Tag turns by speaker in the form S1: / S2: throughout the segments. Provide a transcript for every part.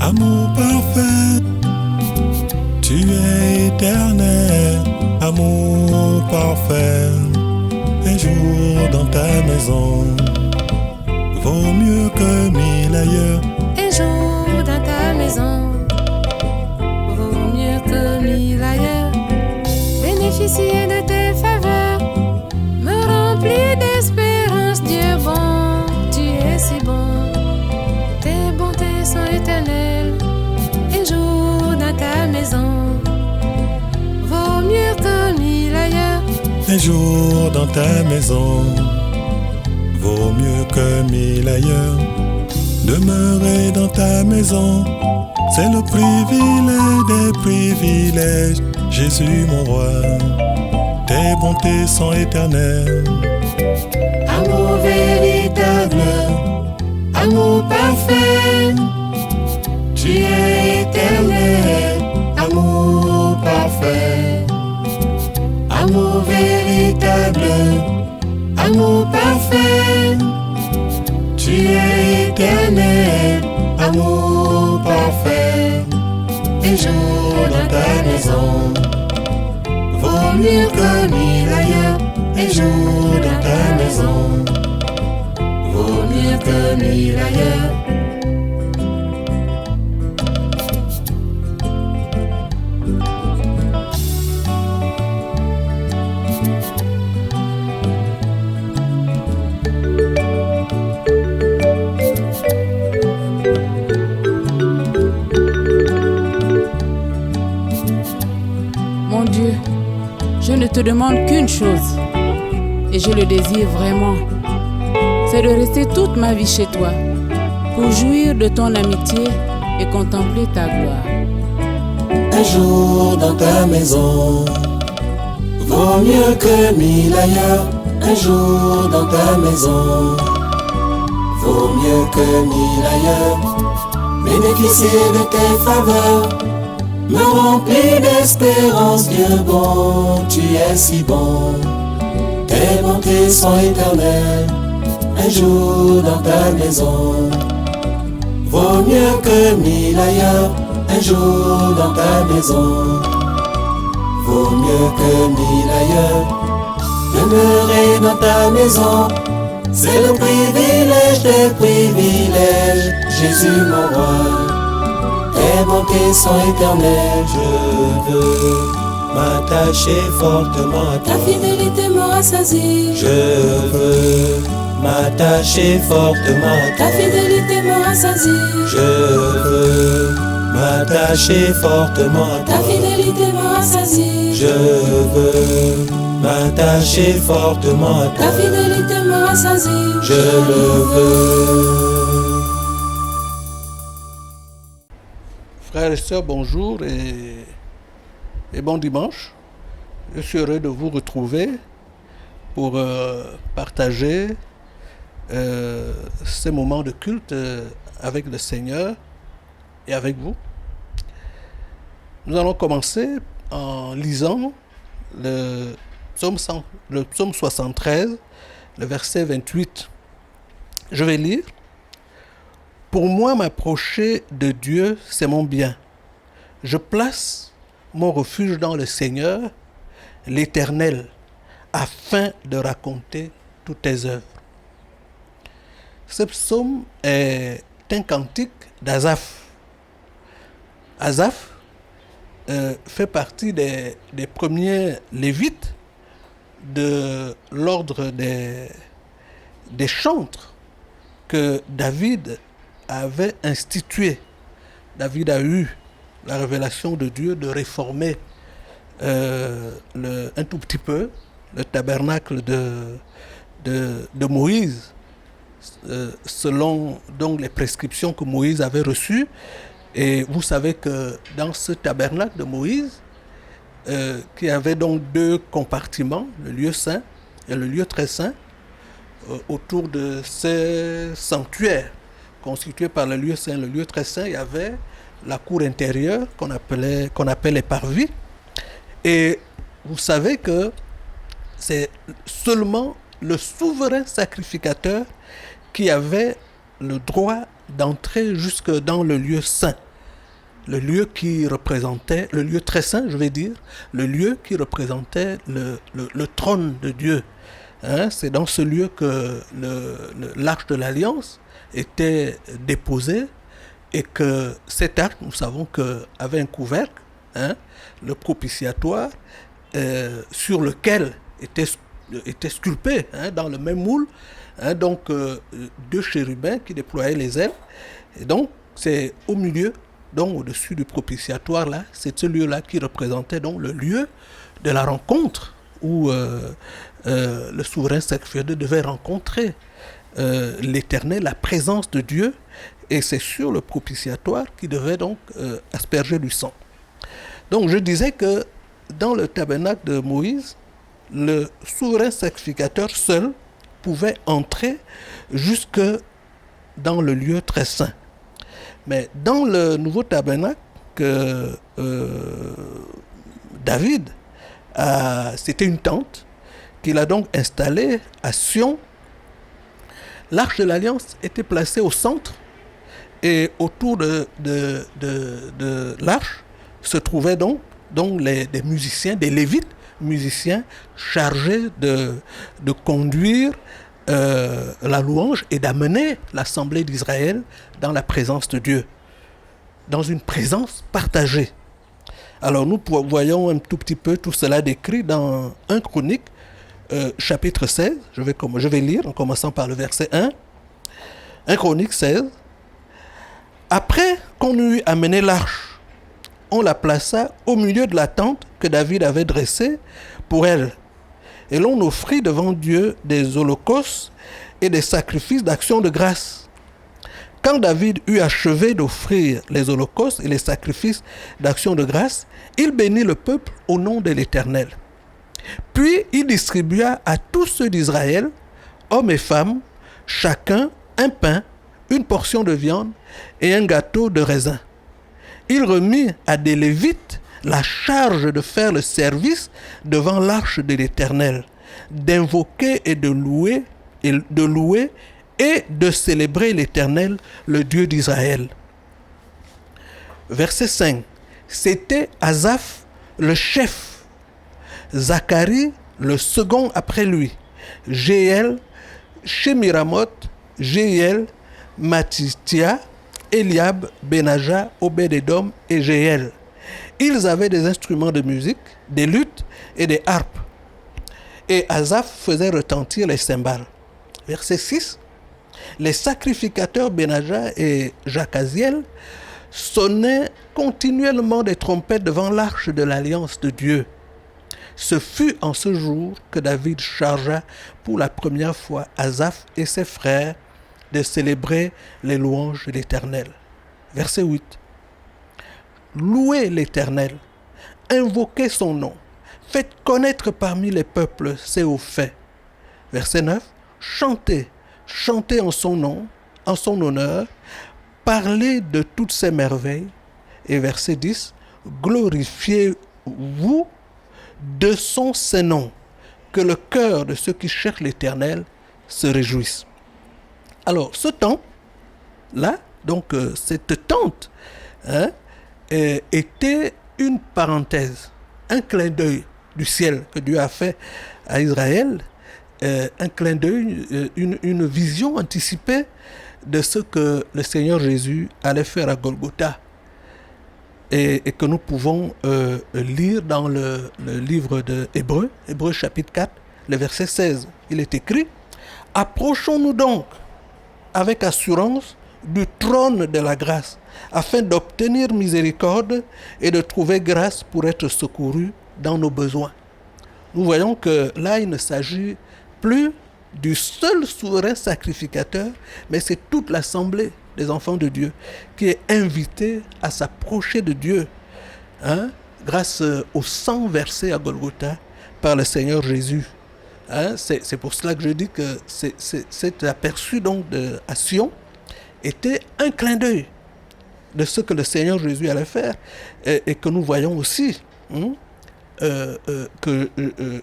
S1: Amour parfait, tu es éternel. Amour parfait, un jour dans ta maison vaut mieux que 1000 ailleurs.
S2: Un jour dans ta maison vaut mieux que 1000 ailleurs. Bénéficier de tes faveurs me remplit d'espérance. Dieu bon, tu es si bon. Tes bontés sont éternelles. Un jour dans ta maison vaut mieux que 1000 ailleurs.
S1: Un jour dans ta maison vaut mieux que 1000 ailleurs. Demeurer dans ta maison, c'est le privilège des privilèges. Jésus mon roi, tes bontés sont éternelles.
S2: Amour véritable, amour parfait, tu es éternel.
S1: Amour parfait,
S2: Amour véritable, amour parfait,
S1: tu es éternel. Amour parfait,
S2: un jour dans ta maison vaut mieux que 1000 ailleurs. Un jour dans ta maison vaut mieux que 1000 ailleurs.
S3: Mon Dieu, je ne te demande qu'une chose, et je le désire vraiment, c'est de rester toute ma vie chez toi, pour jouir de ton amitié et contempler ta gloire.
S1: un jour dans ta maison vaut mieux que 1000 ailleurs. Un jour dans ta maison vaut mieux que 1000 ailleurs. Bénéficier de tes faveurs me remplit d'espérance. Dieu bon, tu es si bon. Tes bontés sont éternelles. Un jour dans ta maison vaut mieux que 1000 ailleurs. Un jour dans ta maison vaut mieux que 1000 ailleurs. Demeurer dans ta maison, c'est le privilège des privilèges. Jésus mon roi, tes bontés sont éternelles. Je veux m'attacher fortement à toi.
S2: Ta fidélité me rassasie.
S1: Je veux m'attacher fortement à toi.
S2: Ta fidélité me rassasie.
S1: Je veux m'attacher fortement à toi.
S2: Ta fidélité me rassasie.
S1: Je veux m'attacher fortement à toi.
S2: Ta fidélité me rassasie.
S1: Je le veux.
S4: Frères et sœurs, bonjour et bon dimanche. Je suis heureux de vous retrouver pour partager ces moments de culte avec le Seigneur et avec vous. Nous allons commencer en lisant le psaume 73, le verset 28. Je vais lire. Pour moi, m'approcher de Dieu, c'est mon bien. Je place mon refuge dans le Seigneur, l'Éternel, afin de raconter toutes tes œuvres. Ce psaume est un cantique d'Asaph. Asaph fait partie des premiers lévites de l'ordre des chantres que David avait institué. David a eu la révélation de Dieu de réformer un tout petit peu le tabernacle de Moïse, selon donc les prescriptions que Moïse avait reçues. Et vous savez que dans ce tabernacle de Moïse, qui avait donc deux compartiments, le lieu saint et le lieu très saint, autour de ces sanctuaires constitués par le lieu saint et le lieu très saint, il y avait la cour intérieure qu'on appelle les parvis. Et vous savez que c'est seulement le souverain sacrificateur qui avait le droit d'entrer jusque dans le lieu saint. Le lieu qui représentait, le lieu très saint, je vais dire, le lieu qui représentait le trône de Dieu. C'est dans ce lieu que l'arche de l'Alliance était déposée et que cette arche, nous savons qu'avait un couvercle, le propitiatoire, sur lequel était sculpté dans le même moule, donc deux chérubins qui déployaient les ailes. Et donc c'est au milieu, donc au-dessus du propitiatoire là, c'est ce lieu-là qui représentait donc le lieu de la rencontre où le souverain sacrificateur devait rencontrer l'Éternel, la présence de Dieu, et c'est sur le propitiatoire qui devait donc asperger du sang. Donc je disais que dans le tabernacle de Moïse, le souverain sacrificateur seul pouvait entrer jusque dans le lieu très saint. Mais dans le nouveau tabernacle que David c'était une tente qu'il a donc installée à Sion. L'arche de l'Alliance était placée au centre et autour de l'arche se trouvaient donc des musiciens, des lévites, musiciens chargés de conduire la louange et d'amener l'assemblée d'Israël dans la présence de Dieu, dans une présence partagée. Alors nous voyons un tout petit peu tout cela décrit dans 1 Chronique, chapitre 16, je vais lire en commençant par le verset 1. 1 Chronique 16. Après qu'on eut amené l'arche, on la plaça au milieu de la tente que David avait dressée pour elle. Et l'on offrit devant Dieu des holocaustes et des sacrifices d'action de grâce. Quand David eut achevé d'offrir les holocaustes et les sacrifices d'action de grâce, il bénit le peuple au nom de l'Éternel. Puis il distribua à tous ceux d'Israël, hommes et femmes, chacun un pain, une portion de viande et un gâteau de raisin. Il remit à des Lévites la charge de faire le service devant l'arche de l'Éternel, d'invoquer et de louer et de célébrer l'Éternel, le Dieu d'Israël. Verset 5. C'était Asaph le chef, Zacharie le second après lui, Jéel, Shemiramoth, Jéel, Mattithia, Eliab, Benaja, Obed-Edom et Jéel. Ils avaient des instruments de musique, des luttes et des harpes. Et Asaph faisait retentir les cymbales. Verset 6. Les sacrificateurs Benaja et Jacaziel sonnaient continuellement des trompettes devant l'arche de l'alliance de Dieu. Ce fut en ce jour que David chargea pour la première fois Asaph et ses frères de célébrer les louanges de l'Éternel. Verset 8. Louez l'Éternel, invoquez son nom, faites connaître parmi les peuples ses hauts faits. Verset 9. Chantez, chantez en son nom, en son honneur, parlez de toutes ses merveilles. Et verset 10. Glorifiez-vous de son saint nom, que le cœur de ceux qui cherchent l'Éternel se réjouisse. Alors, ce temps-là, donc cette tente, était une parenthèse, un clin d'œil du ciel que Dieu a fait à Israël, un clin d'œil, une vision anticipée de ce que le Seigneur Jésus allait faire à Golgotha. Et que nous pouvons lire dans le livre de Hébreux chapitre 4, le verset 16. Il est écrit « Approchons-nous donc avec assurance du trône de la grâce, afin d'obtenir miséricorde et de trouver grâce pour être secourus dans nos besoins. » Nous voyons que là, il ne s'agit plus du seul souverain sacrificateur, mais c'est toute l'assemblée des enfants de Dieu qui est invitée à s'approcher de Dieu grâce au sang versé à Golgotha par le Seigneur Jésus. C'est pour cela que je dis que cet aperçu donc à Sion était un clin d'œil de ce que le Seigneur Jésus allait faire et que nous voyons aussi que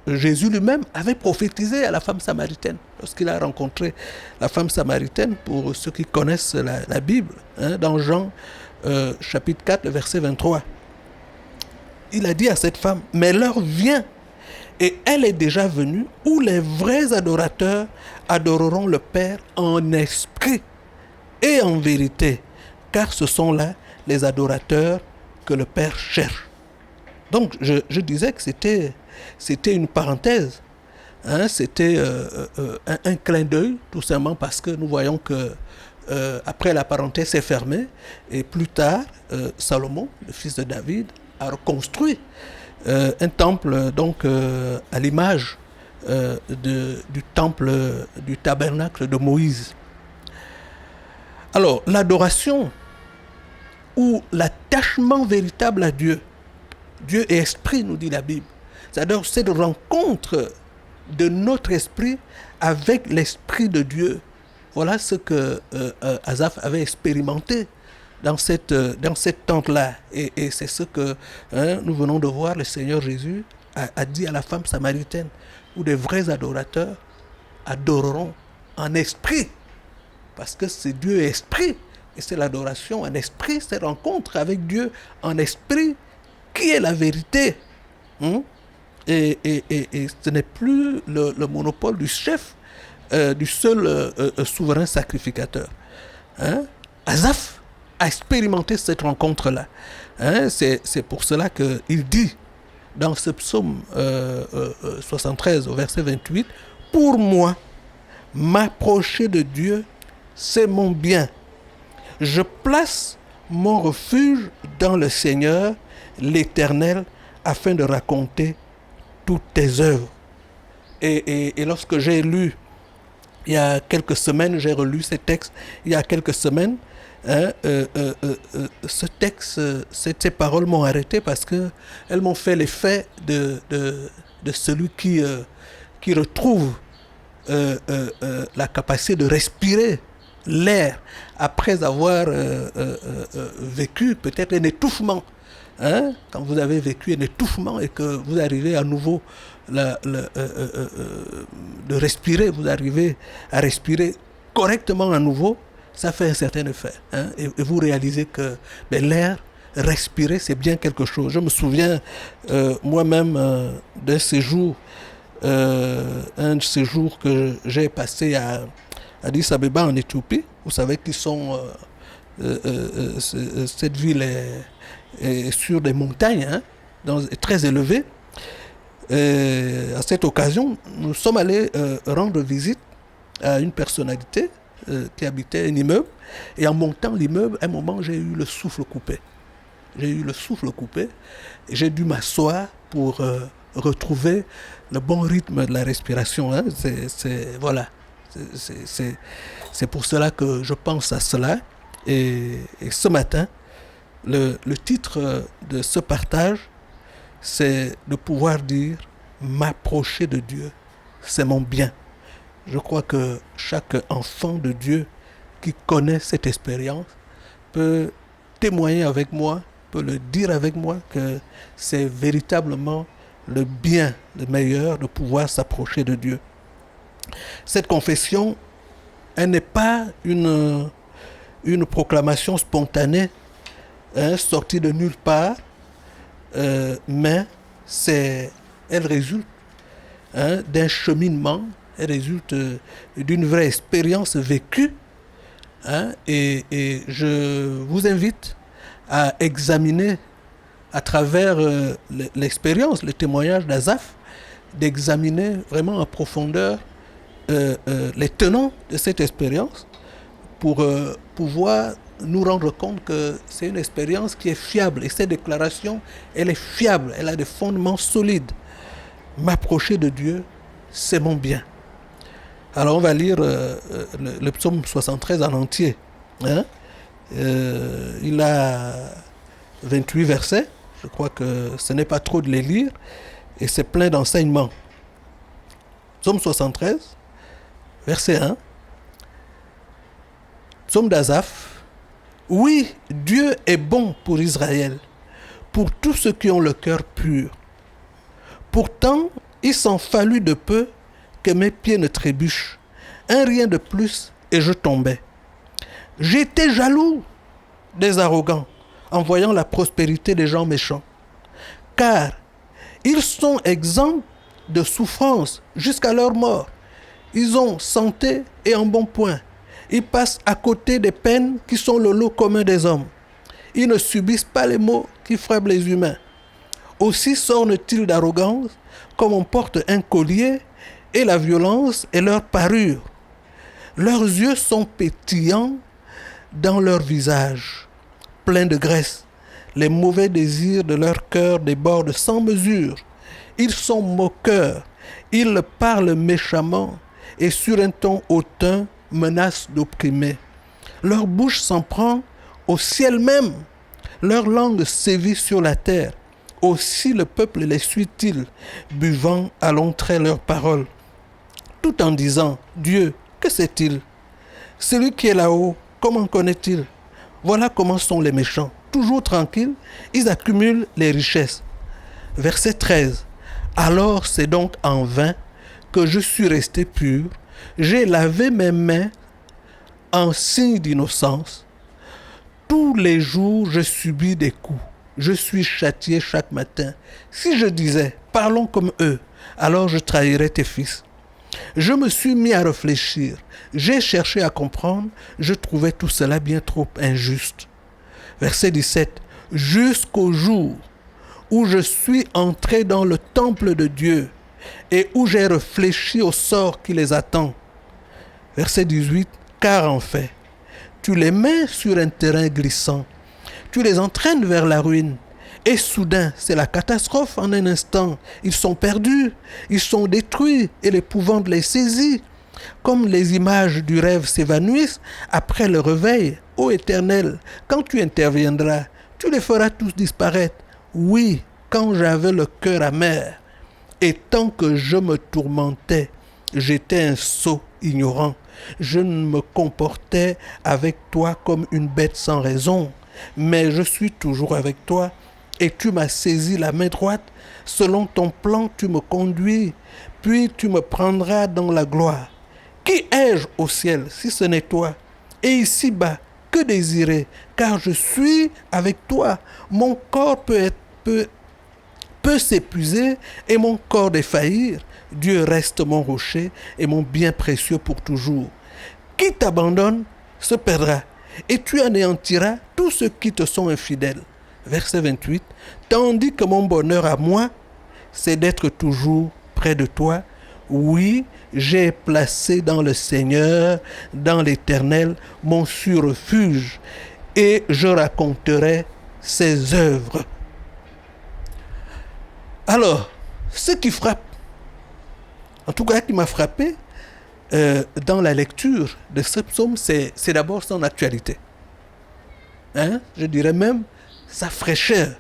S4: Jésus lui-même avait prophétisé à la femme samaritaine lorsqu'il a rencontré la femme samaritaine, pour ceux qui connaissent la Bible, dans Jean chapitre 4, verset 23. Il a dit à cette femme, mais l'heure vient, et elle est déjà venue, où les vrais adorateurs adoreront le Père en esprit et en vérité, car ce sont là les adorateurs que le Père cherche. Donc, je disais que c'était une parenthèse, c'était un clin d'œil, tout simplement parce que nous voyons que après la parenthèse s'est fermée, et plus tard, Salomon, le fils de David, a reconstruit un temple donc à l'image du temple du tabernacle de Moïse. Alors, l'adoration ou l'attachement véritable à Dieu, Dieu est esprit, nous dit la Bible. C'est-à-dire cette rencontre de notre esprit avec l'esprit de Dieu. Voilà ce que Asaph avait expérimenté dans cette tente-là. Et c'est ce que nous venons de voir, le Seigneur Jésus a dit à la femme samaritaine, où des vrais adorateurs adoreront en esprit. Parce que c'est Dieu esprit. Et c'est l'adoration en esprit, cette rencontre avec Dieu en esprit, qui est la vérité. Et ce n'est plus le monopole du chef, du seul souverain sacrificateur. Asaph a expérimenté cette rencontre-là. C'est pour cela qu'il dit dans ce psaume 73 au verset 28, « Pour moi, m'approcher de Dieu, c'est mon bien. Je place mon refuge dans le Seigneur, l'Éternel, afin de raconter toutes tes œuvres. » Et lorsque j'ai lu, il y a quelques semaines, j'ai relu ces textes, il y a quelques semaines, ce texte, ces paroles m'ont arrêté parce qu'elles m'ont fait l'effet de celui qui retrouve la capacité de respirer l'air après avoir vécu peut-être un étouffement. Quand vous avez vécu un étouffement et que vous arrivez à nouveau de respirer, vous arrivez à respirer correctement à nouveau, ça fait un certain effet. Et vous réalisez que l'air respirer, c'est bien quelque chose. Je me souviens moi-même d'un séjour, un séjour que j'ai passé à Addis Abeba en Éthiopie. Vous savez qu'ils sont... cette ville est sur des montagnes, très élevées. À cette occasion, nous sommes allés rendre visite à une personnalité qui habitait un immeuble. Et en montant l'immeuble, à un moment, j'ai eu le souffle coupé. Et j'ai dû m'asseoir pour retrouver le bon rythme de la respiration. Hein. C'est pour cela que je pense à cela. Et ce matin, le titre de ce partage, c'est de pouvoir dire « M'approcher de Dieu, c'est mon bien ». Je crois que chaque enfant de Dieu qui connaît cette expérience peut témoigner avec moi, peut le dire avec moi que c'est véritablement le bien, le meilleur de pouvoir s'approcher de Dieu. Cette confession, elle n'est pas une proclamation spontanée, sortie de nulle part, mais elle résulte d'un cheminement, elle résulte d'une vraie expérience vécue. Et je vous invite à examiner à travers l'expérience, le témoignage d'Azaph, d'examiner vraiment en profondeur les tenants de cette expérience pour pouvoir nous rendre compte que c'est une expérience qui est fiable. Et cette déclaration, elle est fiable, elle a des fondements solides. M'approcher de Dieu, c'est mon bien. Alors on va lire le psaume 73 en entier. Il a 28 versets. Je crois que ce n'est pas trop de les lire. Et c'est plein d'enseignements. Psaume 73, verset 1. Psaume d'Azaph. Oui, Dieu est bon pour Israël, pour tous ceux qui ont le cœur pur. Pourtant, il s'en fallut de peu que mes pieds ne trébuchent. Un rien de plus et je tombais. J'étais jaloux des arrogants en voyant la prospérité des gens méchants. Car ils sont exempts de souffrance jusqu'à leur mort. Ils ont santé et en bon point. Ils passent à côté des peines qui sont le lot commun des hommes. Ils ne subissent pas les maux qui frappent les humains. Aussi s'ornent-ils d'arrogance comme on porte un collier, et la violence est leur parure. Leurs yeux sont pétillants dans leur visage, pleins de graisse. Les mauvais désirs de leur cœur débordent sans mesure. Ils sont moqueurs, ils parlent méchamment et sur un ton hautain menacent d'opprimer. Leur bouche s'en prend au ciel même, leur langue sévit sur la terre. Aussi le peuple les suit-il, buvant à longs traits leurs paroles, tout en disant, Dieu, que sait-il? Celui qui est là-haut, comment connaît-il? Voilà comment sont les méchants. Toujours tranquilles, ils accumulent les richesses. Verset 13. Alors c'est donc en vain que je suis resté pur. J'ai lavé mes mains en signe d'innocence. Tous les jours, je subis des coups. Je suis châtié chaque matin. Si je disais, parlons comme eux, alors je trahirais tes fils. Je me suis mis à réfléchir. J'ai cherché à comprendre. Je trouvais tout cela bien trop injuste. Verset 17. Jusqu'au jour où je suis entré dans le temple de Dieu et où j'ai réfléchi au sort qui les attend. Verset 18. Car en fait, tu les mets sur un terrain glissant. Tu les entraînes vers la ruine. Et soudain, c'est la catastrophe en un instant. Ils sont perdus, ils sont détruits et l'épouvante les saisit. Comme les images du rêve s'évanouissent après le réveil, ô Éternel, quand tu interviendras, tu les feras tous disparaître. Oui, quand j'avais le cœur amer, et tant que je me tourmentais, j'étais un sot ignorant. Je me comportais avec toi comme une bête sans raison. Mais je suis toujours avec toi, et tu m'as saisi la main droite. Selon ton plan, tu me conduis, puis tu me prendras dans la gloire. Qui ai-je au ciel si ce n'est toi? Et ici-bas, que désirer? Car je suis avec toi. Mon corps peut s'épuiser et mon corps défaillir. Dieu reste mon rocher et mon bien précieux pour toujours. Qui t'abandonne se perdra, et tu anéantiras tous ceux qui te sont infidèles. Verset 28. Tandis que mon bonheur à moi, c'est d'être toujours près de toi. Oui, j'ai placé dans le Seigneur, dans l'Éternel, mon sûr refuge, et je raconterai ses œuvres. Alors, ce qui frappe, en tout cas qui m'a frappé dans la lecture de ce psaume, c'est d'abord son actualité. Hein? Je dirais même sa fraîcheur.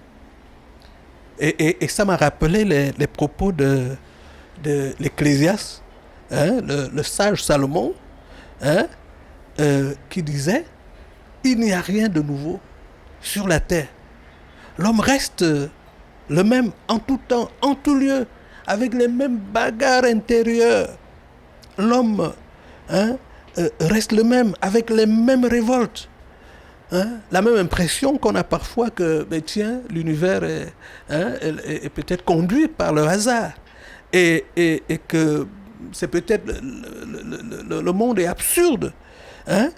S4: Et ça m'a rappelé les propos de l'Ecclésiaste, hein, le sage Salomon, hein, qui disait « Il n'y a rien de nouveau sur la terre. L'homme reste le même en tout temps, en tout lieu, avec les mêmes bagarres intérieures. L'homme reste le même, avec les mêmes révoltes. Hein, la même impression qu'on a parfois que, l'univers est peut-être conduit par le hasard et que c'est peut-être le monde est absurde. Hein,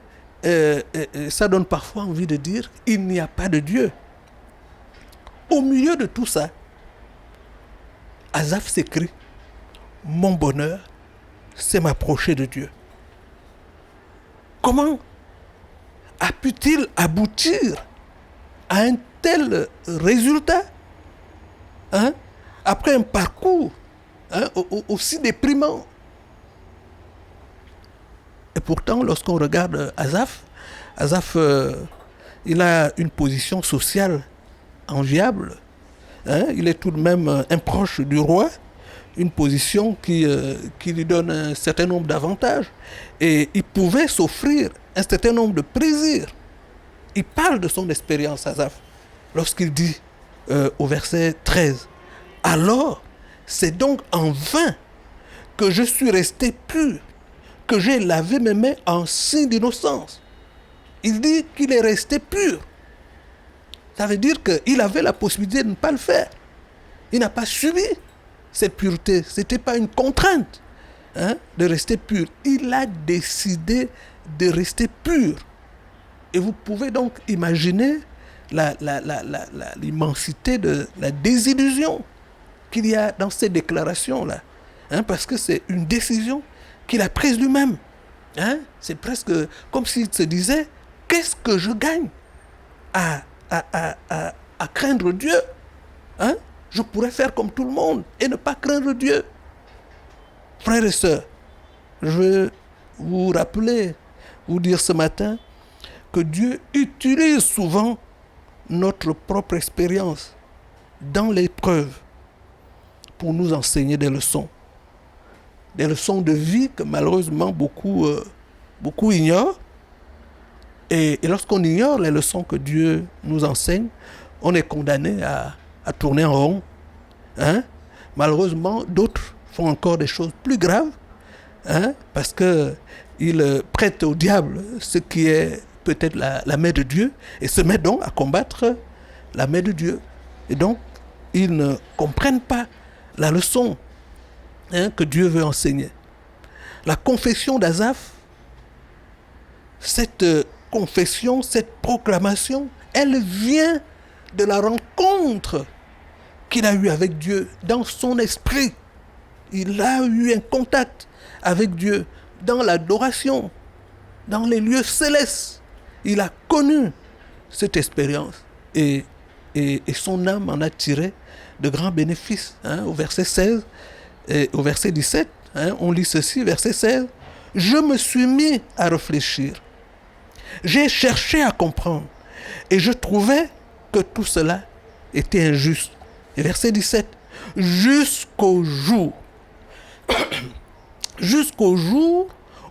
S4: et ça donne parfois envie de dire il n'y a pas de Dieu. Au milieu de tout ça, Asaph s'écrit « Mon bonheur, c'est m'approcher de Dieu ». Comment a pu-t-il aboutir à un tel résultat, hein, après un parcours aussi déprimant? Et pourtant, lorsqu'on regarde Asaph, il a une position sociale enviable. Hein, il est tout de même un proche du roi, une position qui lui donne un certain nombre d'avantages. Et il pouvait s'offrir un certain nombre de plaisirs. Il parle de son expérience, Asaph, lorsqu'il dit au verset 13, « Alors, c'est donc en vain que je suis resté pur, que j'ai lavé mes mains en signe d'innocence. » Il dit qu'il est resté pur. Ça veut dire qu'il avait la possibilité de ne pas le faire. Il n'a pas subi cette pureté. Ce n'était pas une contrainte, hein, de rester pur. Il a décidé de rester pur. Et vous pouvez donc imaginer l'immensité de la désillusion qu'il y a dans ces déclarations-là. Hein, parce que c'est une décision qu'il a prise lui-même. Hein, c'est presque comme s'il se disait, qu'est-ce que je gagne à craindre Dieu, hein? Je pourrais faire comme tout le monde et ne pas craindre Dieu. Frères et sœurs, je veux vous rappeler, vous dire ce matin que Dieu utilise souvent notre propre expérience dans l'épreuve pour nous enseigner des leçons de vie que malheureusement beaucoup ignorent. Et lorsqu'on ignore les leçons que Dieu nous enseigne, on est condamné à tourner en rond. Hein? Malheureusement, d'autres font encore des choses plus graves, hein? Parce qu'ils prêtent au diable ce qui est peut-être la main de Dieu et se mettent donc à combattre la main de Dieu. Et donc, ils ne comprennent pas la leçon, hein, que Dieu veut enseigner. La confession d'Asaph, cette confession, cette proclamation, elle vient de la rencontre qu'il a eue avec Dieu dans son esprit. Il a eu un contact avec Dieu dans l'adoration, dans les lieux célestes. Il a connu cette expérience et son âme en a tiré de grands bénéfices. Hein, au verset 16 et au verset 17, hein, on lit ceci, verset 16. « Je me suis mis à réfléchir. J'ai cherché à comprendre et je trouvais que tout cela était injuste. » Et verset 17. « Jusqu'au jour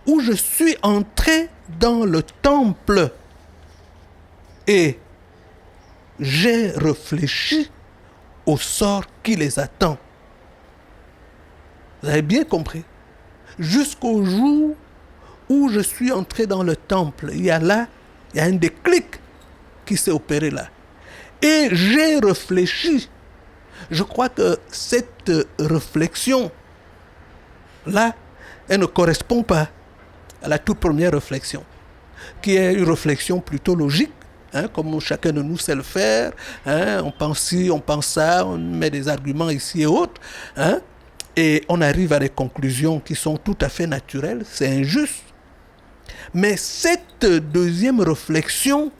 S4: où je suis entré dans le temple et j'ai réfléchi au sort qui les attend. » Vous avez bien compris. Jusqu'au jour où je suis entré dans le temple, il y a un déclic qui s'est opéré là. Et j'ai réfléchi. Je crois que cette réflexion-là, elle ne correspond pas à la toute première réflexion, qui est une réflexion plutôt logique, hein, comme chacun de nous sait le faire. Hein, on pense ci, on pense ça, on met des arguments ici et autres. Hein, et on arrive à des conclusions qui sont tout à fait naturelles, c'est injuste. Mais cette deuxième réflexion,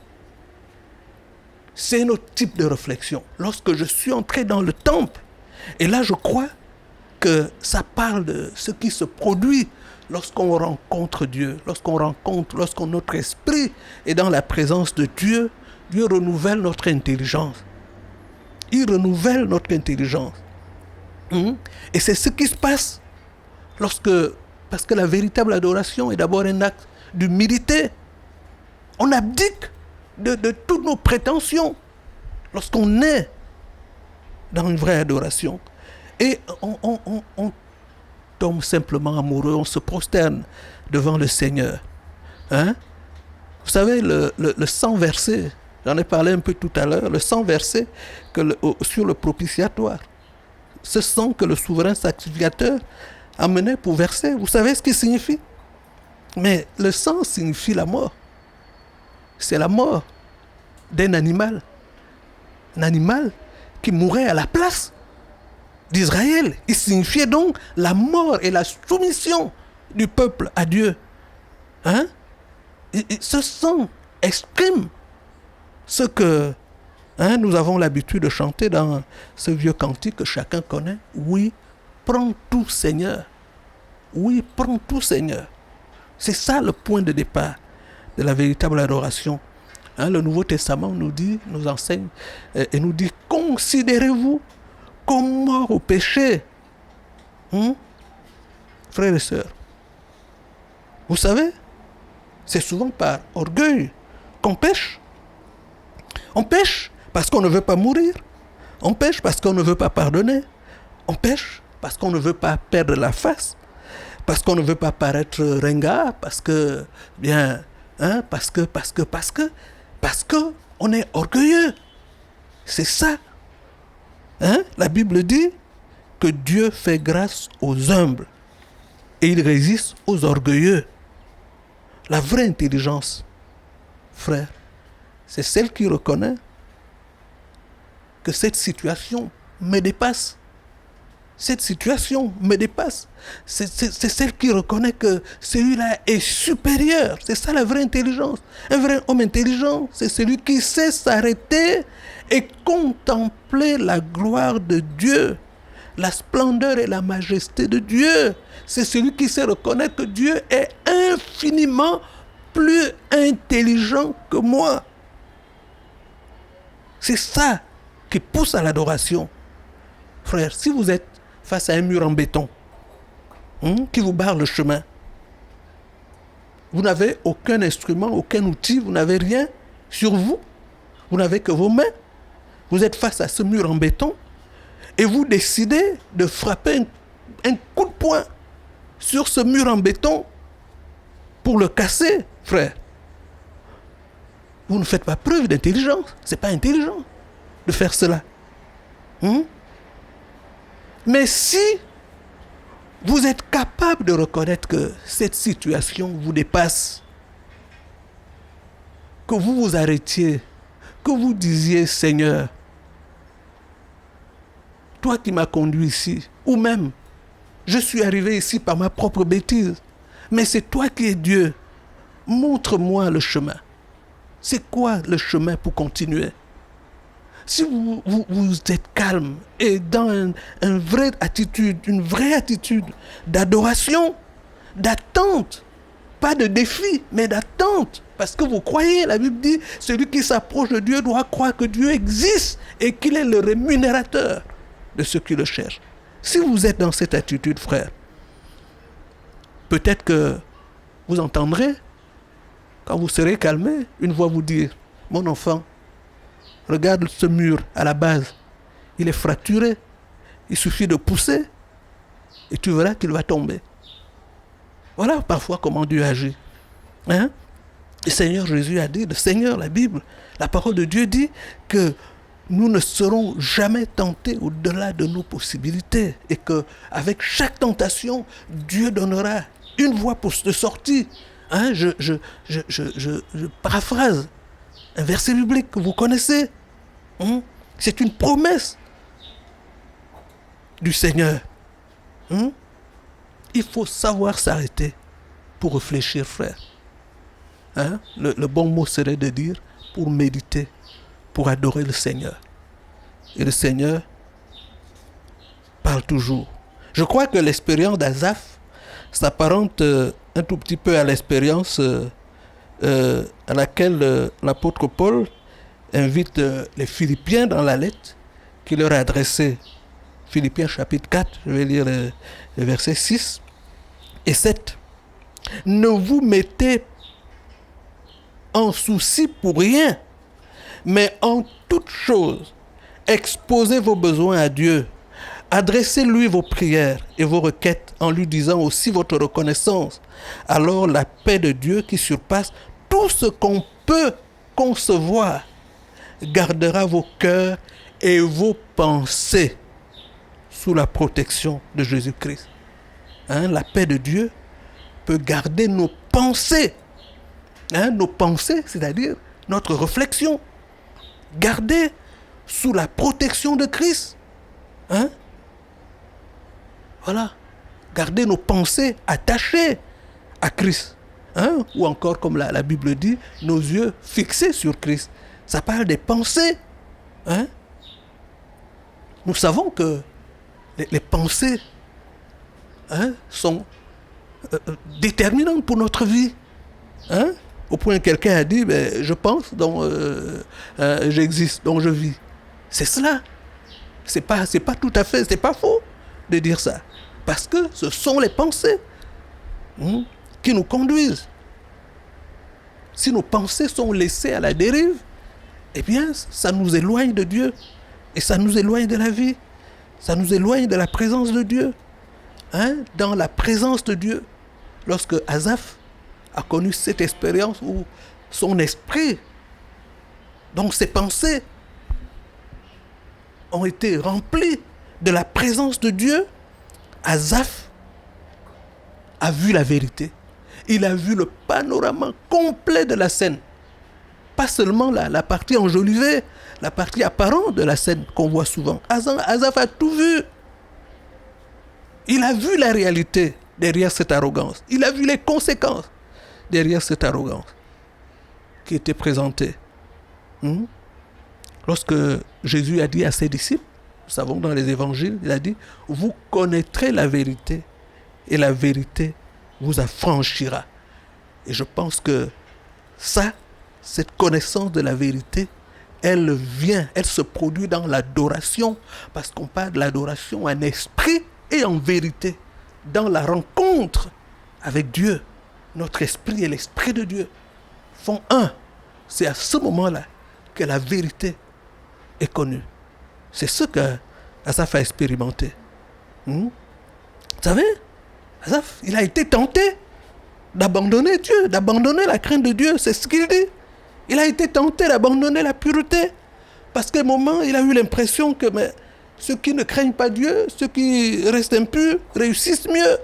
S4: c'est un autre type de réflexion. Lorsque je suis entré dans le temple, et là je crois que ça parle de ce qui se produit lorsqu'on rencontre Dieu, lorsqu'on notre esprit est dans la présence de Dieu, Dieu renouvelle notre intelligence. Il renouvelle notre intelligence. Et c'est ce qui se passe parce que la véritable adoration est d'abord un acte d'humilité. On abdique de toutes nos prétentions lorsqu'on est dans une vraie adoration. Et on tombe simplement amoureux, on se prosterne devant le Seigneur. Vous savez, le sang versé, j'en ai parlé un peu tout à l'heure, le sang versé sur le propitiatoire. Ce sang que le souverain sacrificateur amenait pour verser, vous savez ce qu'il signifie? Mais le sang signifie la mort. C'est la mort d'un animal. Un animal qui mourait à la place d'Israël. Il signifiait donc la mort et la soumission du peuple à Dieu. Et ce sang exprime ce que nous avons l'habitude de chanter dans ce vieux cantique que chacun connaît. Oui, prends tout Seigneur. Oui, prends tout Seigneur. C'est ça le point de départ de la véritable adoration. Le Nouveau Testament nous enseigne et nous dit, considérez-vous comme mort au péché. Frères et sœurs, vous savez, c'est souvent par orgueil qu'on pêche. On pêche parce qu'on ne veut pas mourir. On pêche parce qu'on ne veut pas pardonner. On pêche parce qu'on ne veut pas perdre la face. Parce qu'on ne veut pas paraître ringard. Parce que on est orgueilleux. C'est ça. La Bible dit que Dieu fait grâce aux humbles et il résiste aux orgueilleux. La vraie intelligence, frère, c'est celle qui reconnaît que cette situation me dépasse. Cette situation me dépasse. C'est celle qui reconnaît que celui-là est supérieur. C'est ça la vraie intelligence. Un vrai homme intelligent, c'est celui qui sait s'arrêter et contempler la gloire de Dieu, la splendeur et la majesté de Dieu. C'est celui qui sait reconnaître que Dieu est infiniment plus intelligent que moi. C'est ça qui pousse à l'adoration. Frère, si vous êtes face à un mur en béton qui vous barre le chemin, vous n'avez aucun instrument, aucun outil, vous n'avez rien sur vous, vous n'avez que vos mains. Vous êtes face à ce mur en béton et vous décidez de frapper un coup de poing sur ce mur en béton pour le casser, frère. Vous ne faites pas preuve d'intelligence. Ce n'est pas intelligent de faire cela. Mais si vous êtes capable de reconnaître que cette situation vous dépasse, que vous vous arrêtiez, que vous disiez, Seigneur, toi qui m'as conduit ici, ou même, je suis arrivé ici par ma propre bêtise, mais c'est toi qui es Dieu, montre-moi le chemin. C'est quoi le chemin pour continuer? Si vous êtes calme et dans une vraie attitude d'adoration, d'attente, pas de défi, mais d'attente, parce que vous croyez, la Bible dit, celui qui s'approche de Dieu doit croire que Dieu existe et qu'il est le rémunérateur de ceux qui le cherchent. Si vous êtes dans cette attitude, frère, peut-être que vous entendrez, quand vous serez calmé, une voix vous dire, mon enfant, regarde ce mur à la base, il est fracturé, il suffit de pousser et tu verras qu'il va tomber. Voilà parfois comment Dieu agit. Le Seigneur Jésus a dit, le Seigneur, la Bible, la parole de Dieu dit que nous ne serons jamais tentés au-delà de nos possibilités et qu'avec chaque tentation, Dieu donnera une voie de sortie. Je paraphrase un verset biblique que vous connaissez. C'est une promesse du Seigneur. Il faut savoir s'arrêter pour réfléchir, frère. Le bon mot serait de dire pour méditer, pour adorer le Seigneur. Et le Seigneur parle toujours. Je crois que l'expérience d'Asaph s'apparente un tout petit peu à l'expérience à laquelle l'apôtre Paul invite les Philippiens dans la lettre qu'il leur a adressée. Philippiens chapitre 4, je vais lire les versets 6 et 7. Ne vous mettez en souci pour rien, mais en toute chose, exposez vos besoins à Dieu. Adressez-lui vos prières et vos requêtes en lui disant aussi votre reconnaissance. Alors la paix de Dieu qui surpasse tout ce qu'on peut concevoir gardera vos cœurs et vos pensées sous la protection de Jésus-Christ. La paix de Dieu peut garder nos pensées. Nos pensées, c'est-à-dire notre réflexion. Garder sous la protection de Christ. Voilà. Garder nos pensées attachées à Christ. Ou encore, comme la Bible dit, nos yeux fixés sur Christ. Ça parle des pensées. Nous savons que les pensées sont déterminantes pour notre vie. Au point que quelqu'un a dit, je pense, donc j'existe, donc je vis. C'est cela. C'est pas tout à fait, c'est pas faux de dire ça. Parce que ce sont les pensées qui nous conduisent. Si nos pensées sont laissées à la dérive, eh bien, ça nous éloigne de Dieu. Et ça nous éloigne de la vie. Ça nous éloigne de la présence de Dieu. Dans la présence de Dieu, lorsque Asaph a connu cette expérience où son esprit, donc ses pensées, ont été remplies de la présence de Dieu, Asaph a vu la vérité. Il a vu le panorama complet de la scène. Pas seulement la partie enjolivée, la partie apparente de la scène qu'on voit souvent. Asaph a tout vu. Il a vu la réalité derrière cette arrogance. Il a vu les conséquences derrière cette arrogance qui était présentée. Lorsque Jésus a dit à ses disciples, nous savons dans les évangiles, il a dit, vous connaîtrez la vérité et la vérité vous affranchira. Et je pense que cette connaissance de la vérité, elle se produit dans l'adoration, parce qu'on parle de l'adoration en esprit et en vérité, dans la rencontre avec Dieu. Notre esprit et l'esprit de Dieu font un. C'est à ce moment-là que la vérité est connue. C'est ce que Asaph a expérimenté. Vous savez, Asaph, il a été tenté d'abandonner Dieu, d'abandonner la crainte de Dieu, c'est ce qu'il dit. Il a été tenté d'abandonner la pureté, parce qu'à un moment, il a eu l'impression que ceux qui ne craignent pas Dieu, ceux qui restent impurs, réussissent mieux.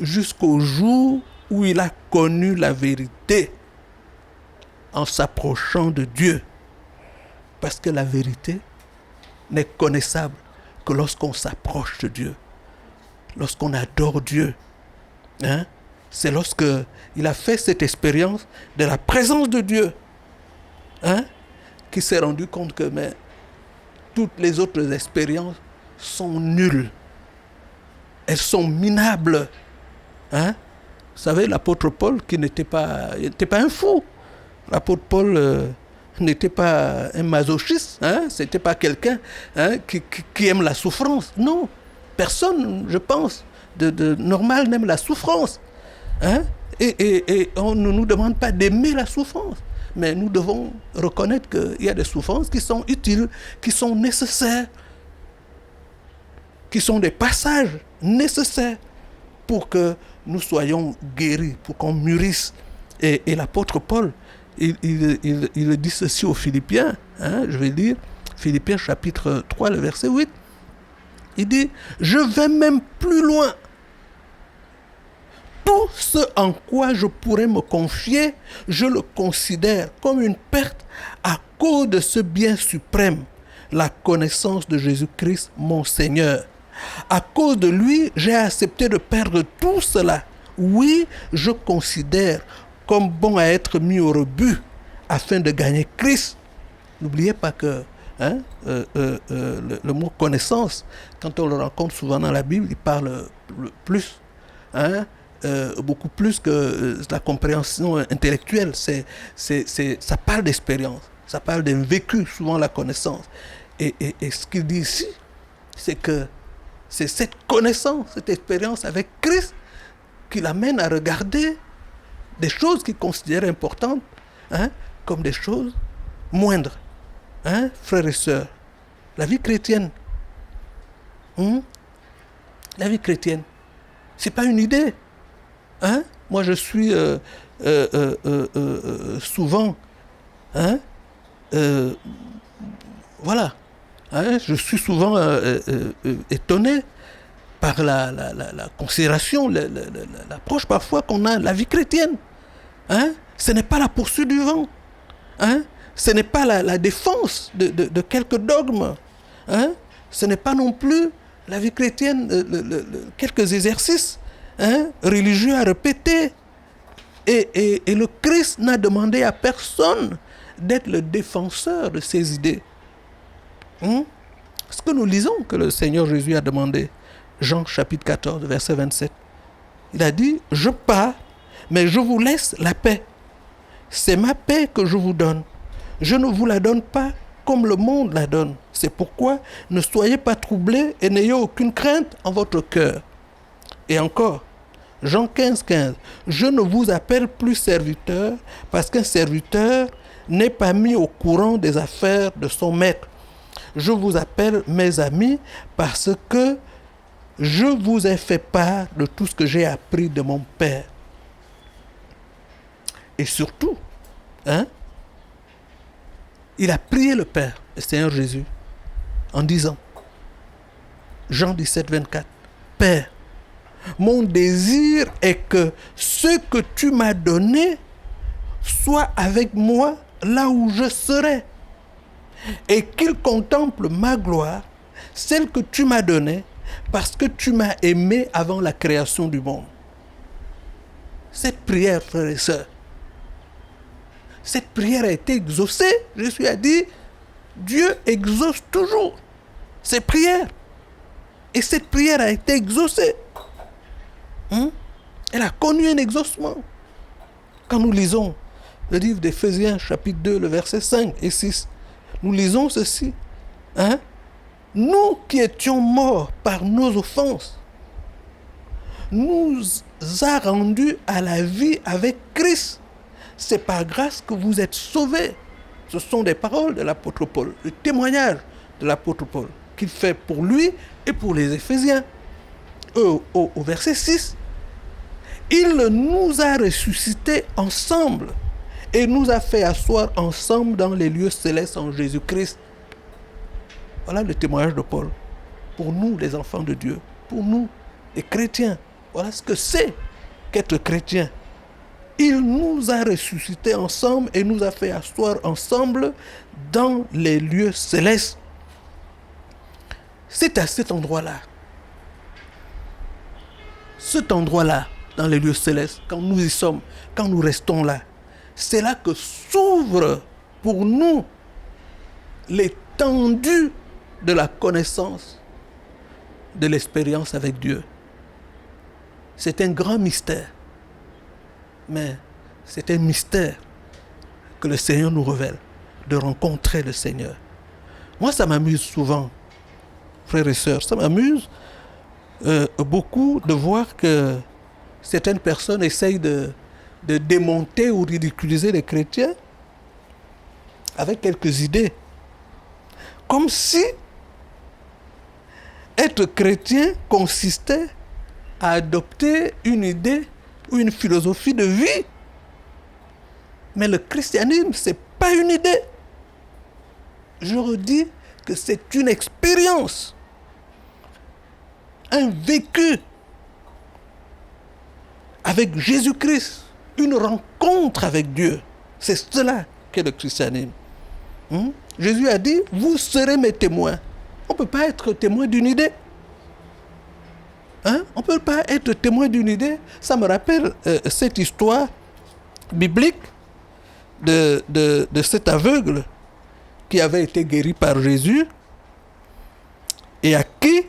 S4: Jusqu'au jour où il a connu la vérité en s'approchant de Dieu. Parce que la vérité n'est connaissable que lorsqu'on s'approche de Dieu, lorsqu'on adore Dieu. C'est lorsqu'il a fait cette expérience de la présence de Dieu qu'il s'est rendu compte que toutes les autres expériences sont nulles. Elles sont minables. Vous savez, l'apôtre Paul, qui n'était pas un fou. L'apôtre Paul n'était pas un masochiste. C'était pas quelqu'un qui aime la souffrance. Non, personne, je pense, de normal n'aime la souffrance. Et on ne nous demande pas d'aimer la souffrance. Mais nous devons reconnaître qu'il y a des souffrances qui sont utiles, qui sont nécessaires, qui sont des passages nécessaires pour que nous soyons guéris, pour qu'on mûrisse. Et l'apôtre Paul, il dit ceci aux Philippiens, je vais lire, Philippiens chapitre 3, le verset 8. Il dit, je vais même plus loin. Tout ce en quoi je pourrais me confier, je le considère comme une perte à cause de ce bien suprême, la connaissance de Jésus-Christ, mon Seigneur. À cause de lui, j'ai accepté de perdre tout cela. Oui, je considère comme bon à être mis au rebut afin de gagner Christ. N'oubliez pas que le mot connaissance, quand on le rencontre souvent dans la Bible, il parle plus, beaucoup plus que la compréhension intellectuelle. Ça parle d'expérience, ça parle d'un vécu, souvent la connaissance. Et ce qu'il dit ici, c'est que c'est cette connaissance, cette expérience avec Christ qui l'amène à regarder des choses qu'il considère importantes comme des choses moindres. Frères et sœurs, la vie chrétienne, la vie chrétienne, c'est pas une idée. Moi, je suis souvent, je suis souvent étonné par la considération, l'approche parfois qu'on a de la vie chrétienne. Ce n'est pas la poursuite du vent. Ce n'est pas la défense de quelques dogmes. Ce n'est pas non plus la vie chrétienne, quelques exercices religieux à répéter. Et le Christ n'a demandé à personne d'être le défenseur de ses idées. Ce que nous lisons que le Seigneur Jésus a demandé, Jean chapitre 14, verset 27. Il a dit, je pars, mais je vous laisse la paix. C'est ma paix que je vous donne. Je ne vous la donne pas comme le monde la donne. C'est pourquoi ne soyez pas troublés et n'ayez aucune crainte en votre cœur. Et encore, Jean 15, 15. Je ne vous appelle plus serviteur parce qu'un serviteur n'est pas mis au courant des affaires de son maître. Je vous appelle mes amis parce que je vous ai fait part de tout ce que j'ai appris de mon Père. Et surtout, il a prié le Père, le Seigneur Jésus, en disant, Jean 17, 24, Père, mon désir est que ce que tu m'as donné soit avec moi là où je serai, et qu'il contemple ma gloire, celle que tu m'as donnée, parce que tu m'as aimé avant la création du monde. Cette prière, frères et sœurs, cette prière a été exaucée. Jésus a dit, Dieu exauce toujours ses prières. Et cette prière a été exaucée. Elle a connu un exaucement. Quand nous lisons le livre d'Éphésiens, chapitre 2, le verset 5 et 6, nous lisons ceci. Nous qui étions morts par nos offenses, nous a rendus à la vie avec Christ. C'est par grâce que vous êtes sauvés. Ce sont des paroles de l'apôtre Paul, le témoignage de l'apôtre Paul qu'il fait pour lui et pour les Éphésiens. Au verset 6, il nous a ressuscités ensemble et nous a fait asseoir ensemble dans les lieux célestes en Jésus-Christ. Voilà le témoignage de Paul. Pour nous, les enfants de Dieu, pour nous, les chrétiens, voilà ce que c'est qu'être chrétien. Il nous a ressuscités ensemble et nous a fait asseoir ensemble dans les lieux célestes. C'est à cet endroit-là, dans les lieux célestes, quand nous y sommes, quand nous restons là, c'est là que s'ouvre pour nous l'étendue de la connaissance, de l'expérience avec Dieu. C'est un grand mystère. Mais c'est un mystère que le Seigneur nous révèle, de rencontrer le Seigneur. Moi, ça m'amuse souvent, frères et sœurs, ça m'amuse beaucoup de voir que certaines personnes essayent de démonter ou ridiculiser les chrétiens avec quelques idées. Comme si être chrétien consistait à adopter une idée ou une philosophie de vie. Mais le christianisme, ce n'est pas une idée. Je redis que c'est une expérience, un vécu avec Jésus-Christ, une rencontre avec Dieu. C'est cela qu'est le christianisme. Jésus a dit, vous serez mes témoins. On ne peut pas être témoin d'une idée. Hein? On ne peut pas être témoin d'une idée. Ça me rappelle cette histoire biblique de cet aveugle qui avait été guéri par Jésus et à qui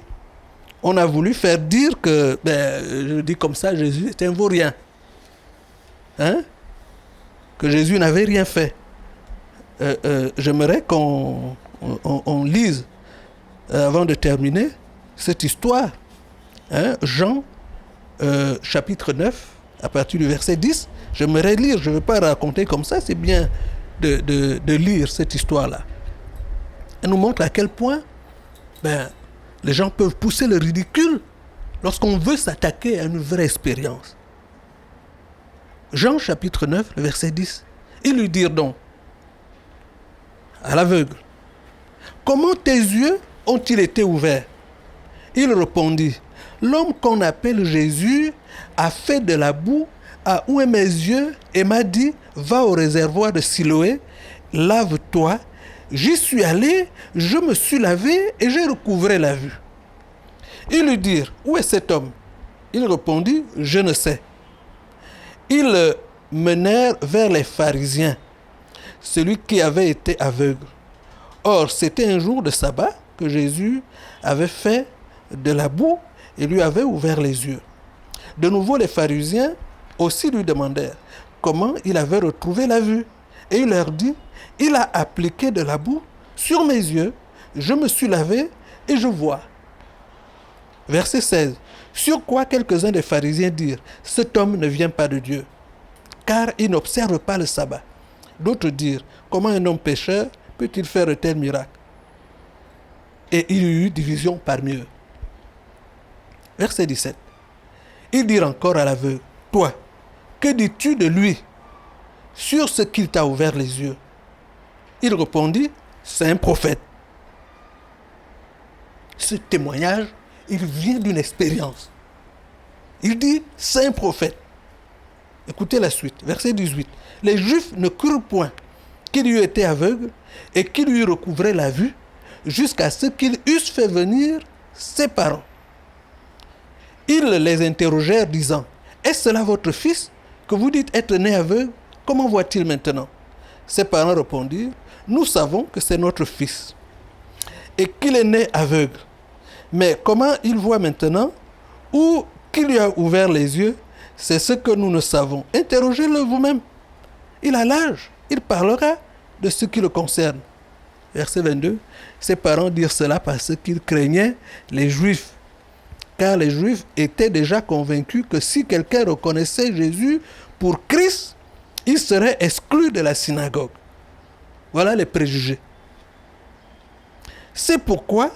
S4: on a voulu faire dire que, je dis comme ça, Jésus était un vaurien. Hein? Que Jésus n'avait rien fait. J'aimerais qu'on lise, avant de terminer, cette histoire. Hein? Jean, chapitre 9, à partir du verset 10. J'aimerais lire, je ne vais pas raconter comme ça, c'est bien de lire cette histoire-là. Elle nous montre à quel point les gens peuvent pousser le ridicule lorsqu'on veut s'attaquer à une vraie expérience. Jean chapitre 9, le verset 10. Ils lui dirent donc, à l'aveugle, comment tes yeux ont-ils été ouverts? Il répondit, l'homme qu'on appelle Jésus a fait de la boue à oué mes yeux et m'a dit, va au réservoir de Siloé, lave-toi. J'y suis allé, je me suis lavé et j'ai recouvré la vue. Ils lui dirent, où est cet homme? Il répondit, je ne sais. Ils le menèrent vers les pharisiens, celui qui avait été aveugle. Or, c'était un jour de sabbat que Jésus avait fait de la boue et lui avait ouvert les yeux. De nouveau, les pharisiens aussi lui demandèrent comment il avait retrouvé la vue. Et il leur dit, il a appliqué de la boue sur mes yeux, je me suis lavé et je vois. Verset 16. Sur quoi quelques-uns des pharisiens dirent, cet homme ne vient pas de Dieu, car il n'observe pas le sabbat. D'autres dirent, comment un homme pécheur peut-il faire de tels miracles? Et il y eut division parmi eux. Verset 17. Ils dirent encore à l'aveugle, toi, que dis-tu de lui sur ce qu'il t'a ouvert les yeux? Il répondit, c'est un prophète. Ce témoignage, il vient d'une expérience. Il dit, c'est un prophète. Écoutez la suite, verset 18. Les Juifs ne crurent point qu'il eût été aveugle et qu'il lui recouvrait la vue jusqu'à ce qu'ils eussent fait venir ses parents. Ils les interrogèrent disant, est-ce cela votre fils que vous dites être né aveugle? Comment voit-il maintenant? Ses parents répondirent, nous savons que c'est notre fils et qu'il est né aveugle. Mais comment il voit maintenant ou qui lui a ouvert les yeux, c'est ce que nous ne savons. Interrogez-le vous-même. Il a l'âge, il parlera de ce qui le concerne. Verset 22. Ses parents dirent cela parce qu'ils craignaient les Juifs, car les Juifs étaient déjà convaincus que si quelqu'un reconnaissait Jésus pour Christ, il serait exclu de la synagogue. Voilà les préjugés. C'est pourquoi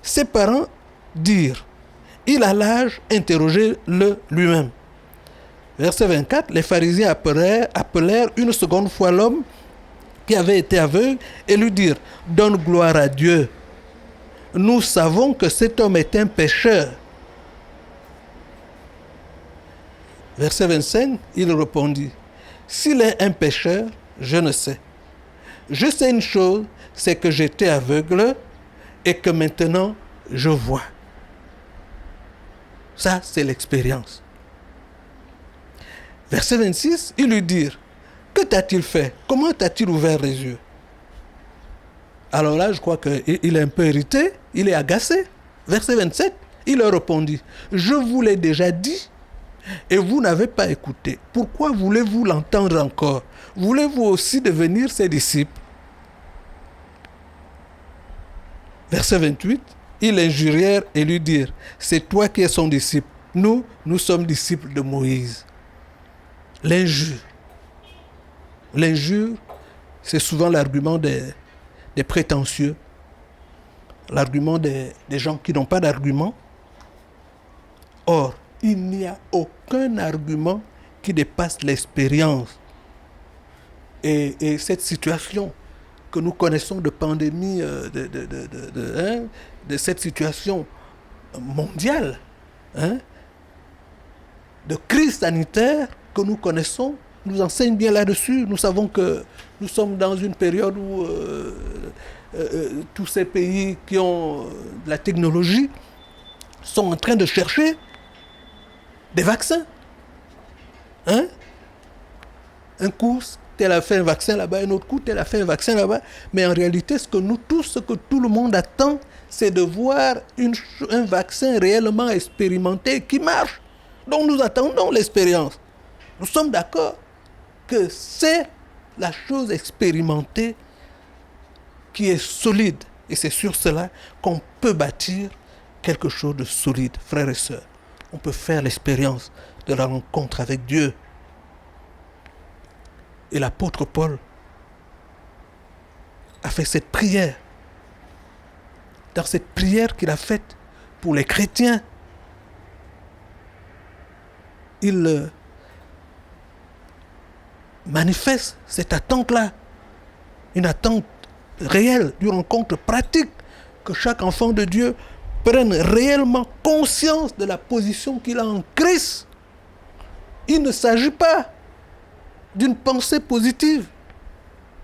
S4: ses parents dirent, il a l'âge, interrogez-le lui-même. Verset 24, les pharisiens appelèrent une seconde fois l'homme qui avait été aveugle et lui dirent, donne gloire à Dieu. Nous savons que cet homme est un pécheur. Verset 25, il répondit, s'il est un pécheur, je ne sais. Je sais une chose, c'est que j'étais aveugle et que maintenant je vois. Ça, c'est l'expérience. Verset 26, ils lui dirent, que t'a-t-il fait? Comment t'a-t-il ouvert les yeux? Alors là, je crois qu'il est un peu irrité, il est agacé. Verset 27, il leur répondit, je vous l'ai déjà dit et vous n'avez pas écouté. Pourquoi voulez-vous l'entendre encore? Voulez-vous aussi devenir ses disciples? Verset 28, ils l'injurièrent et lui dirent, c'est toi qui es son disciple. Nous sommes disciples de Moïse. L'injure. L'injure, c'est souvent l'argument des prétentieux, l'argument des gens qui n'ont pas d'argument. Or, il n'y a aucun argument qui dépasse l'expérience. Et cette situation que nous connaissons de pandémie, de cette situation mondiale, de crise sanitaire que nous connaissons, nous enseigne bien là-dessus. Nous savons que nous sommes dans une période où tous ces pays qui ont de la technologie sont en train de chercher des vaccins. Hein? Un coup, tel a fait un vaccin là-bas, un autre coup, tel a fait un vaccin là-bas. Mais en réalité, ce que tout le monde attend, c'est de voir un vaccin réellement expérimenté qui marche. Donc nous attendons l'expérience. Nous sommes d'accord que c'est la chose expérimentée qui est solide. Et c'est sur cela qu'on peut bâtir quelque chose de solide, frères et sœurs. On peut faire l'expérience de la rencontre avec Dieu. Et l'apôtre Paul a fait cette prière. Dans cette prière qu'il a faite pour les chrétiens, il manifeste cette attente-là, une attente réelle d'une rencontre pratique, que chaque enfant de Dieu prenne réellement conscience de la position qu'il a en Christ. Il ne s'agit pas d'une pensée positive,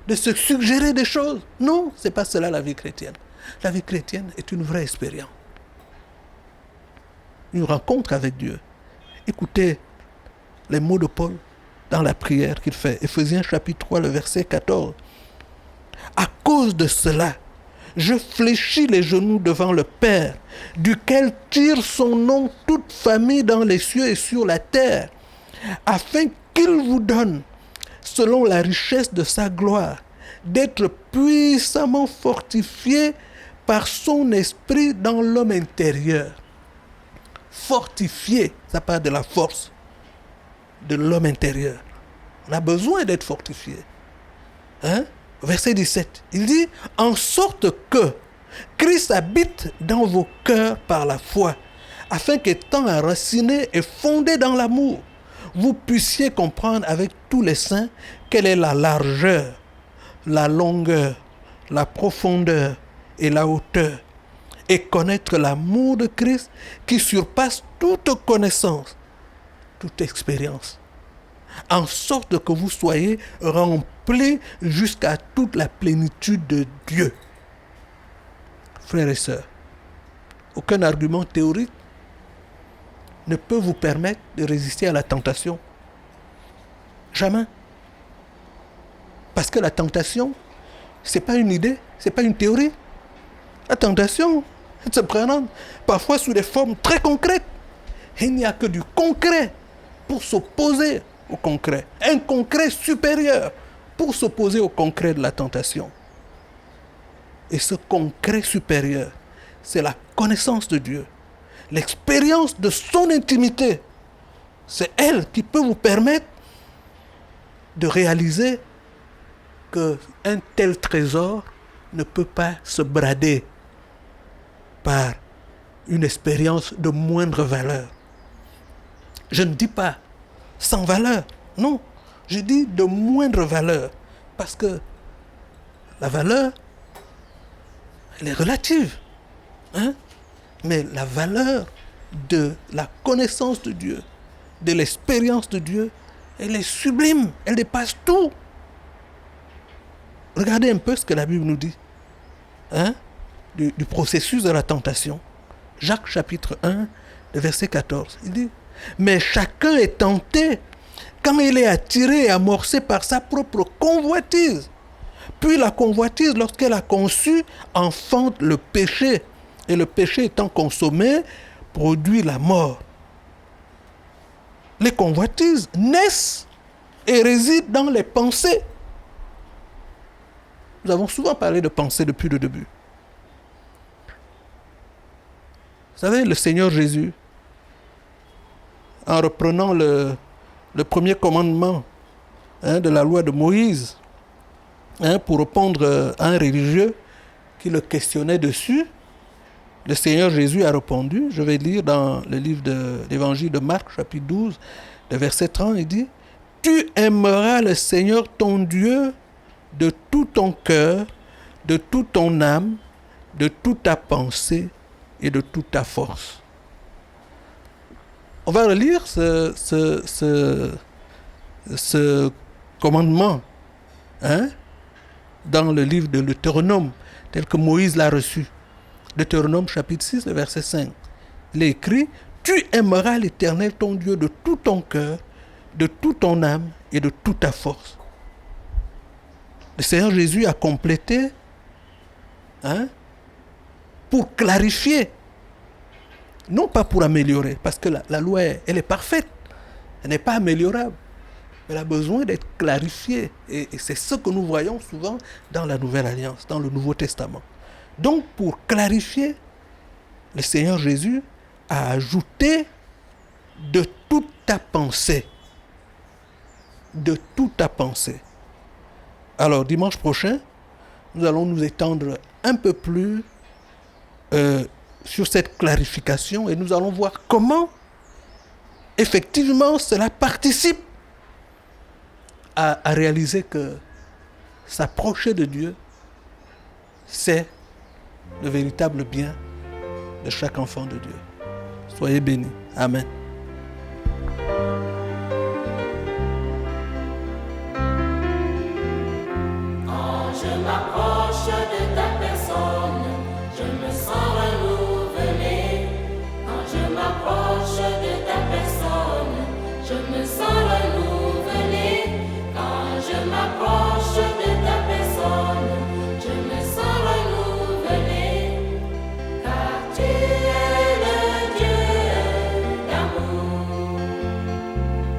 S4: de se suggérer des choses. Non, ce n'est pas cela la vie chrétienne. La vie chrétienne est une vraie expérience. Une rencontre avec Dieu. Écoutez les mots de Paul dans la prière qu'il fait. Éphésiens chapitre 3, le verset 14. À cause de cela, je fléchis les genoux devant le Père, duquel tire son nom toute famille dans les cieux et sur la terre, afin qu'il vous donne, selon la richesse de sa gloire, d'être puissamment fortifié par son esprit dans l'homme intérieur. Fortifié, ça parle de la force de l'homme intérieur. On a besoin d'être fortifié. Hein? Verset 17, il dit, en sorte que Christ habite dans vos cœurs par la foi, afin qu'étant enraciné et fondé dans l'amour, vous puissiez comprendre avec tous les saints quelle est la largeur, la longueur, la profondeur et la hauteur, et connaître l'amour de Christ qui surpasse toute connaissance, toute expérience, en sorte que vous soyez remplis jusqu'à toute la plénitude de Dieu. Frères et sœurs, aucun argument théorique ne peut vous permettre de résister à la tentation. Jamais. Parce que la tentation, ce n'est pas une idée, ce n'est pas une théorie. La tentation, elle se présente parfois sous des formes très concrètes. Il n'y a que du concret pour s'opposer au concret. Un concret supérieur pour s'opposer au concret de la tentation. Et ce concret supérieur, c'est la connaissance de Dieu. L'expérience de son intimité, c'est elle qui peut vous permettre de réaliser qu'un tel trésor ne peut pas se brader par une expérience de moindre valeur. Je ne dis pas sans valeur, non, je dis de moindre valeur, parce que la valeur, elle est relative, hein? Mais la valeur de la connaissance de Dieu, de l'expérience de Dieu, elle est sublime, elle dépasse tout. Regardez un peu ce que la Bible nous dit, hein, du processus de la tentation. Jacques chapitre 1, le verset 14, il dit, mais chacun est tenté quand il est attiré et amorcé par sa propre convoitise. Puis la convoitise, lorsqu'elle a conçu, enfante le péché. Et le péché étant consommé, produit la mort. Les convoitises naissent et résident dans les pensées. Nous avons souvent parlé de pensée depuis le début. Vous savez, le Seigneur Jésus, en reprenant le premier commandement, hein, de la loi de Moïse, hein, pour répondre à un religieux qui le questionnait dessus, le Seigneur Jésus a répondu, je vais lire dans le livre de l'évangile de Marc, chapitre 12, le verset 30, il dit, « Tu aimeras le Seigneur ton Dieu de tout ton cœur, de toute ton âme, de toute ta pensée et de toute ta force. » On va relire ce commandement, hein, dans le livre de Deutéronome, tel que Moïse l'a reçu. Deutéronome chapitre 6, le verset 5. il est écrit, tu aimeras l'Éternel ton Dieu de tout ton cœur, de toute ton âme et de toute ta force. Le Seigneur Jésus a complété pour clarifier, non pas pour améliorer, parce que la loi, elle est parfaite, elle n'est pas améliorable. Elle a besoin d'être clarifiée. Et c'est ce que nous voyons souvent dans la Nouvelle Alliance, dans le Nouveau Testament. Donc, pour clarifier, le Seigneur Jésus a ajouté de toute ta pensée. De toute ta pensée. Alors, dimanche prochain, nous allons nous étendre un peu plus sur cette clarification et nous allons voir comment, effectivement, cela participe à réaliser que s'approcher de Dieu, c'est le véritable bien de chaque enfant de Dieu. Soyez bénis. Amen.
S1: Quand je m'approche de ta personne, je me sens renouvelé. Quand je m'approche de ta personne, je me sens renouvelé. Quand je m'approche de ta personne, je me sens renouvelé. Car tu es le Dieu d'amour.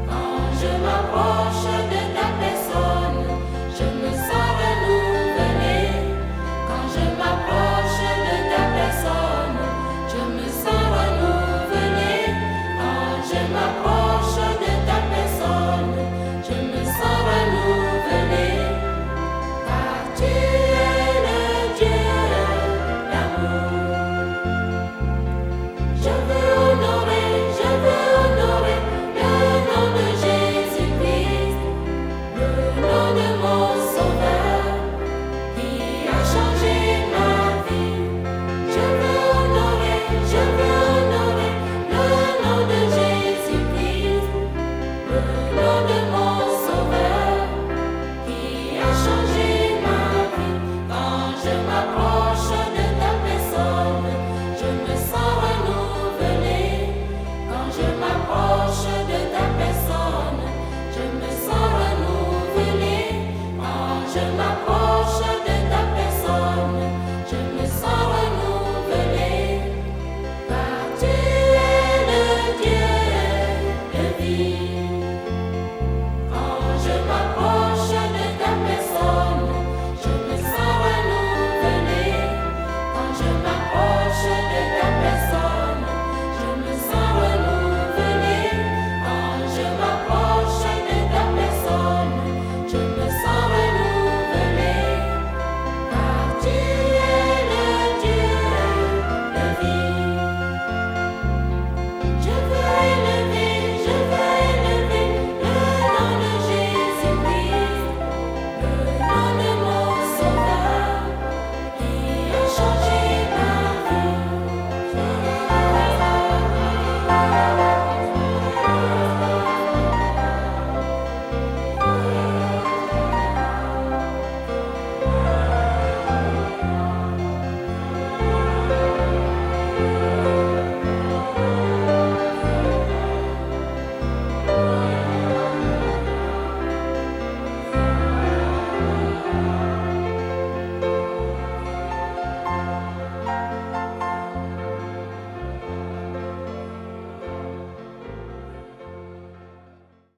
S1: Quand je m'approche de ta personne, je me sens renouvelé. Quand je m'approche de ta personne, je me sens renouvelé. Quand je m'approche de ta personne, je me sens renouvelé. Car tu es le Dieu d'amour. Je veux